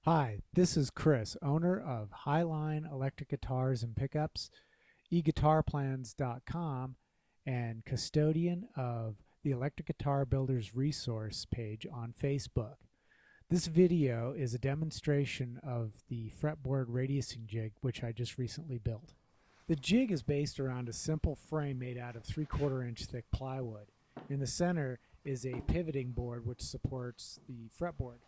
Hi, this is Chris, owner of Highline Electric Guitars and Pickups, eguitarplans.com, and custodian of the Electric Guitar Builders resource page on Facebook. This video is a demonstration of the Fretboard Radius Jig, which I just recently built. The jig is based around a simple frame made out of 3/4 inch thick plywood. In the center is a pivoting board which supports the fretboard.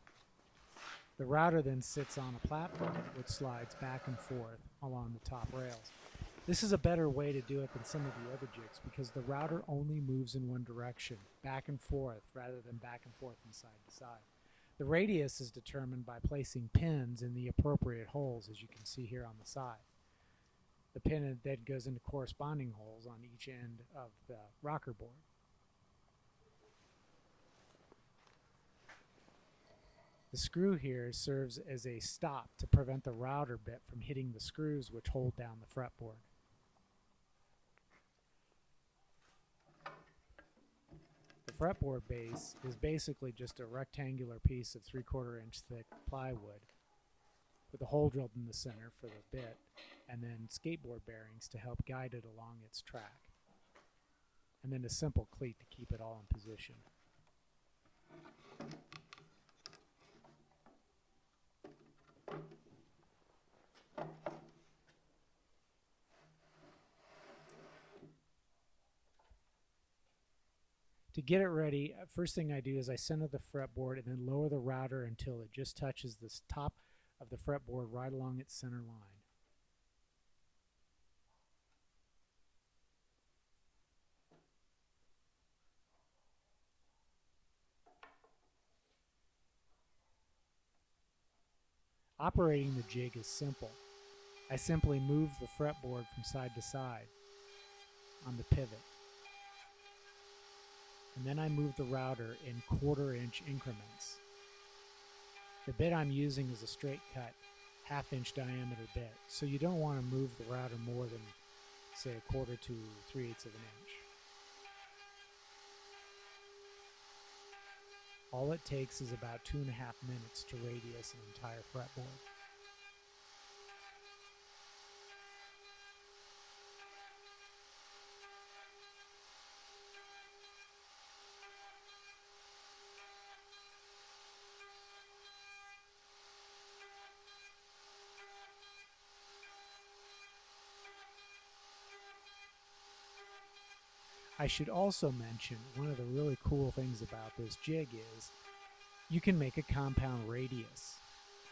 The router then sits on a platform which slides back and forth along the top rails. This is a better way to do it than some of the other jigs because the router only moves in one direction, back and forth, rather than back and forth and side to side. The radius is determined by placing pins in the appropriate holes, as you can see here on the side. The pin then goes into corresponding holes on each end of the rocker board. The screw here serves as a stop to prevent the router bit from hitting the screws which hold down the fretboard. The fretboard base is basically just a rectangular piece of 3/4 inch thick plywood with a hole drilled in the center for the bit and then skateboard bearings to help guide it along its track, and then a simple cleat to keep it all in position. To get it ready, first thing I do is I center the fretboard and then lower the router until it just touches the top of the fretboard right along its center line. Operating the jig is simple. I simply move the fretboard from side to side on the pivot. And then I move the router in 1/4 inch increments. The bit I'm using is a straight cut 1/2 inch diameter bit, so you don't want to move the router more than, say, 1/4 to 3/8 of an inch. All it takes is about 2.5 minutes to radius an entire fretboard. I should also mention one of the really cool things about this jig is you can make a compound radius.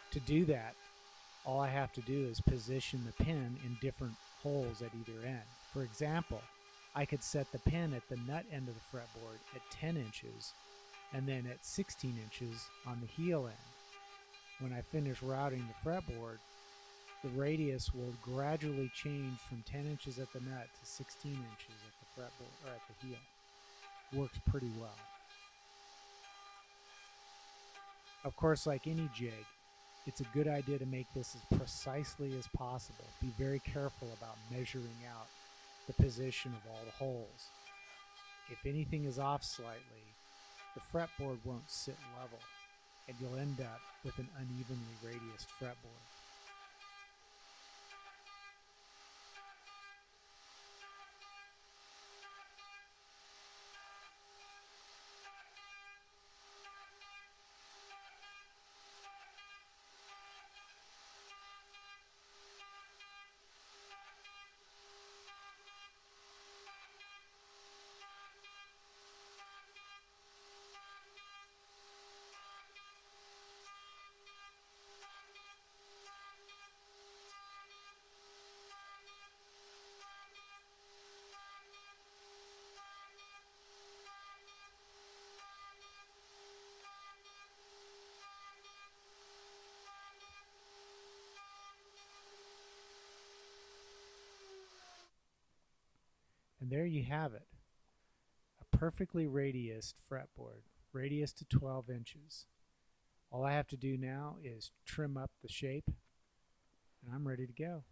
To do that, all I have to do is position the pin in different holes at either end. For example, I could set the pin at the nut end of the fretboard at 10 inches and then at 16 inches on the heel end. When I finish routing the fretboard, the radius will gradually change from 10 inches at the nut to 16 inches at the fretboard or at the heel. Works pretty well. Of course, like any jig, it's a good idea to make this as precisely as possible. Be very careful about measuring out the position of all the holes. If anything is off slightly, the fretboard won't sit level, and you'll end up with an unevenly radiused fretboard. And there you have it, a perfectly radiused fretboard, radius to 12 inches. All I have to do now is trim up the shape, and I'm ready to go.